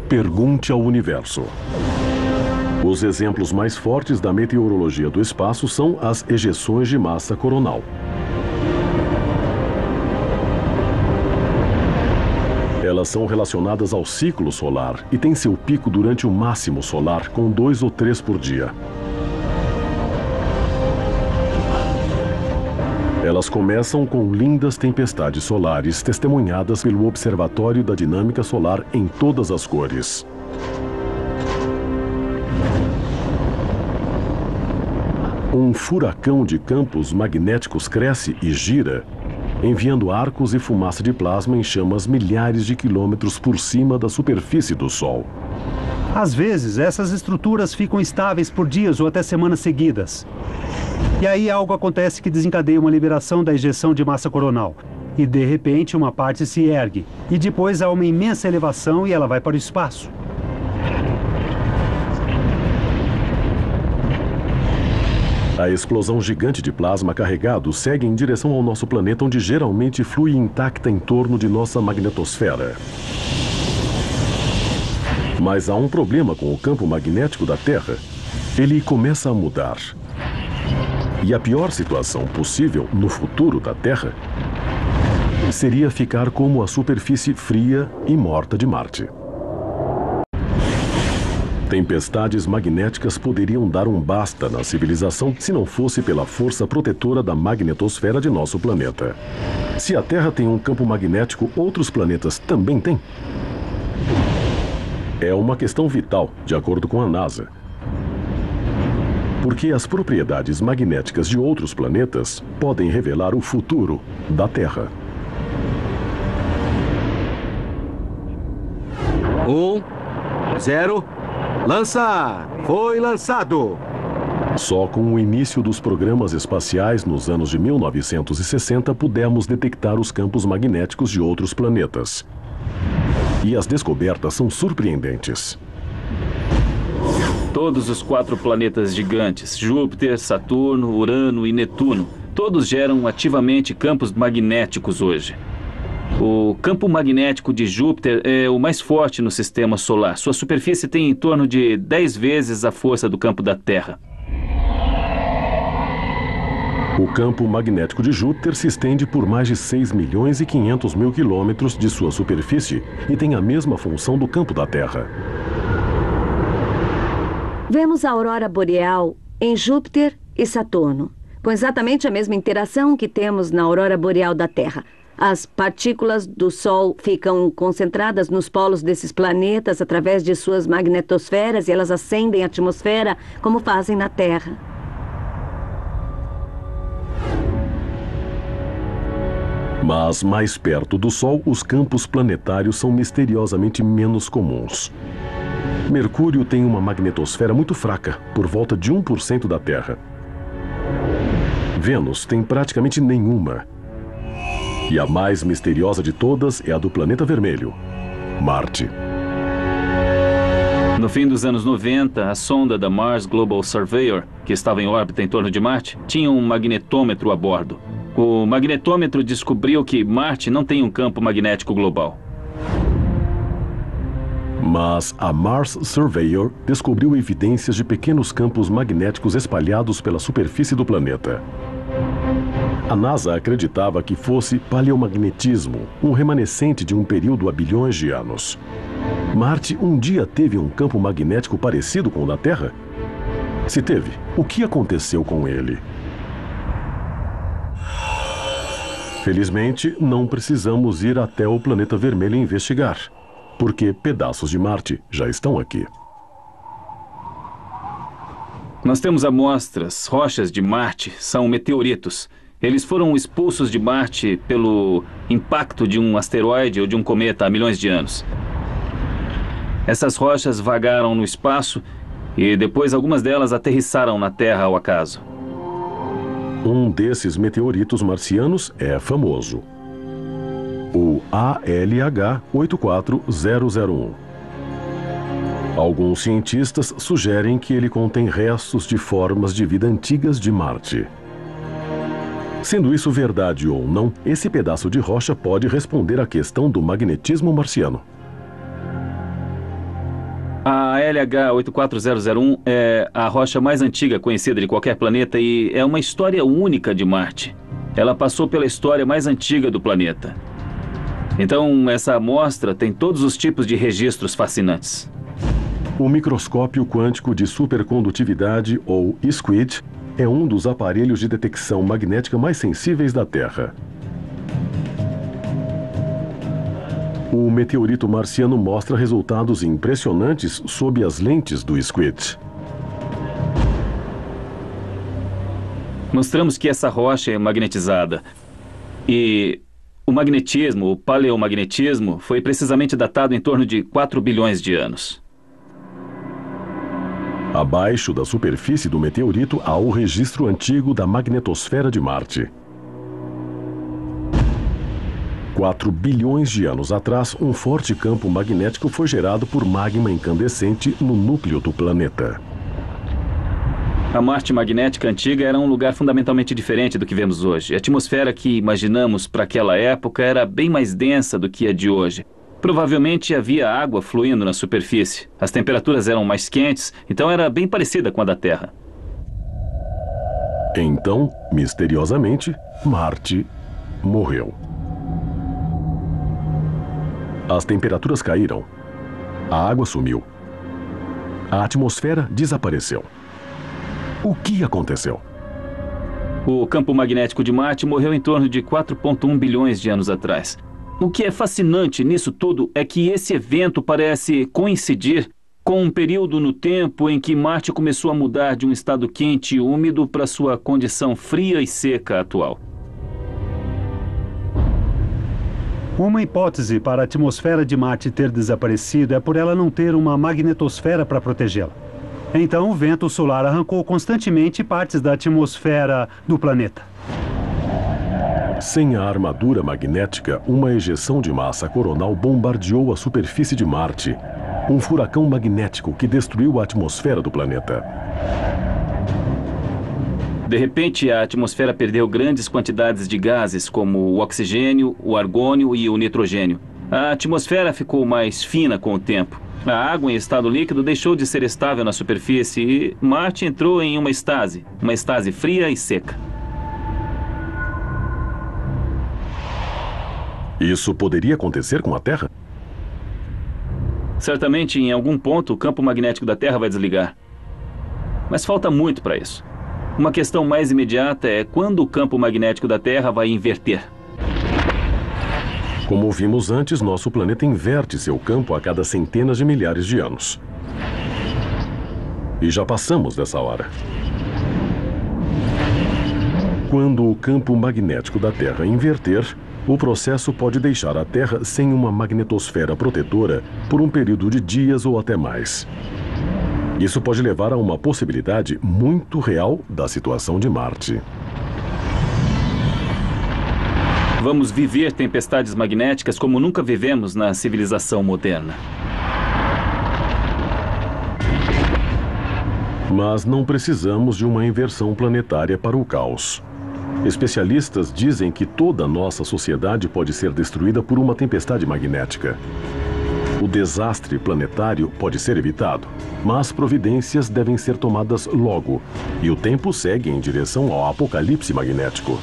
Pergunte ao universo. Os exemplos mais fortes da meteorologia do espaço são as ejeções de massa coronal. Elas são relacionadas ao ciclo solar e têm seu pico durante o máximo solar, com 2 ou 3 por dia. Elas começam com lindas tempestades solares testemunhadas pelo Observatório da Dinâmica Solar em todas as cores. Um furacão de campos magnéticos cresce e gira, enviando arcos e fumaça de plasma em chamas milhares de quilômetros por cima da superfície do Sol. Às vezes, essas estruturas ficam estáveis por dias ou até semanas seguidas. E aí algo acontece que desencadeia uma liberação da ejeção de massa coronal. E de repente uma parte se ergue. E depois há uma imensa elevação e ela vai para o espaço. A explosão gigante de plasma carregado segue em direção ao nosso planeta, onde geralmente flui intacta em torno de nossa magnetosfera. Mas há um problema com o campo magnético da Terra. Ele começa a mudar. E a pior situação possível no futuro da Terra seria ficar como a superfície fria e morta de Marte. Tempestades magnéticas poderiam dar um basta na civilização se não fosse pela força protetora da magnetosfera de nosso planeta. Se a Terra tem um campo magnético, outros planetas também têm? É uma questão vital, de acordo com a NASA. Porque as propriedades magnéticas de outros planetas podem revelar o futuro da Terra. 1, 0, lança! Foi lançado! Só com o início dos programas espaciais nos anos de 1960 pudemos detectar os campos magnéticos de outros planetas. E as descobertas são surpreendentes. Todos os 4 planetas gigantes, Júpiter, Saturno, Urano e Netuno, todos geram ativamente campos magnéticos hoje. O campo magnético de Júpiter é o mais forte no sistema solar. Sua superfície tem em torno de 10 vezes a força do campo da Terra. O campo magnético de Júpiter se estende por mais de 6 milhões e 500 mil quilômetros de sua superfície e tem a mesma função do campo da Terra. Vemos a aurora boreal em Júpiter e Saturno, com exatamente a mesma interação que temos na aurora boreal da Terra. As partículas do Sol ficam concentradas nos polos desses planetas através de suas magnetosferas e elas acendem a atmosfera como fazem na Terra. Mas mais perto do Sol, os campos planetários são misteriosamente menos comuns. Mercúrio tem uma magnetosfera muito fraca, por volta de 1% da Terra. Vênus tem praticamente nenhuma. E a mais misteriosa de todas é a do planeta vermelho, Marte. No fim dos anos 90, a sonda da Mars Global Surveyor, que estava em órbita em torno de Marte, tinha um magnetômetro a bordo. O magnetômetro descobriu que Marte não tem um campo magnético global. Mas a Mars Surveyor descobriu evidências de pequenos campos magnéticos espalhados pela superfície do planeta. A NASA acreditava que fosse paleomagnetismo, um remanescente de um período há bilhões de anos. Marte um dia teve um campo magnético parecido com o da Terra? Se teve, o que aconteceu com ele? Felizmente, não precisamos ir até o planeta vermelho investigar, porque pedaços de Marte já estão aqui. Nós temos amostras, rochas de Marte, são meteoritos. Eles foram expulsos de Marte pelo impacto de um asteroide ou de um cometa há milhões de anos. Essas rochas vagaram no espaço e depois algumas delas aterrissaram na Terra ao acaso. Um desses meteoritos marcianos é famoso. O ALH 84001. Alguns cientistas sugerem que ele contém restos de formas de vida antigas de Marte. Sendo isso verdade ou não, esse pedaço de rocha pode responder à questão do magnetismo marciano. A LH 84001 é a rocha mais antiga conhecida de qualquer planeta e é uma história única de Marte. Ela passou pela história mais antiga do planeta. Então, essa amostra tem todos os tipos de registros fascinantes. O microscópio quântico de supercondutividade, ou SQUID, é um dos aparelhos de detecção magnética mais sensíveis da Terra. O meteorito marciano mostra resultados impressionantes sob as lentes do SQUID. Mostramos que essa rocha é magnetizada. E o magnetismo, o paleomagnetismo, foi precisamente datado em torno de 4 bilhões de anos. Abaixo da superfície do meteorito há o registro antigo da magnetosfera de Marte. 4 bilhões de anos atrás, um forte campo magnético foi gerado por magma incandescente no núcleo do planeta. A Marte magnética antiga era um lugar fundamentalmente diferente do que vemos hoje. A atmosfera que imaginamos para aquela época era bem mais densa do que a de hoje. Provavelmente havia água fluindo na superfície. As temperaturas eram mais quentes, então era bem parecida com a da Terra. Então, misteriosamente, Marte morreu. As temperaturas caíram. A água sumiu. A atmosfera desapareceu. O que aconteceu? O campo magnético de Marte morreu em torno de 4,1 bilhões de anos atrás. O que é fascinante nisso tudo é que esse evento parece coincidir com um período no tempo em que Marte começou a mudar de um estado quente e úmido para sua condição fria e seca atual. Uma hipótese para a atmosfera de Marte ter desaparecido é por ela não ter uma magnetosfera para protegê-la. Então, o vento solar arrancou constantemente partes da atmosfera do planeta. Sem a armadura magnética, uma ejeção de massa coronal bombardeou a superfície de Marte. Um furacão magnético que destruiu a atmosfera do planeta. De repente, a atmosfera perdeu grandes quantidades de gases, como o oxigênio, o argônio e o nitrogênio. A atmosfera ficou mais fina com o tempo. A água em estado líquido deixou de ser estável na superfície e Marte entrou em uma estase fria e seca. Isso poderia acontecer com a Terra? Certamente, em algum ponto, o campo magnético da Terra vai desligar. Mas falta muito para isso. Uma questão mais imediata é quando o campo magnético da Terra vai inverter. Como vimos antes, nosso planeta inverte seu campo a cada centenas de milhares de anos. E já passamos dessa hora. Quando o campo magnético da Terra inverter, o processo pode deixar a Terra sem uma magnetosfera protetora por um período de dias ou até mais. Isso pode levar a uma possibilidade muito real da situação de Marte. Vamos viver tempestades magnéticas como nunca vivemos na civilização moderna. Mas não precisamos de uma inversão planetária para o caos. Especialistas dizem que toda a nossa sociedade pode ser destruída por uma tempestade magnética. O desastre planetário pode ser evitado, mas providências devem ser tomadas logo, e o tempo segue em direção ao apocalipse magnético.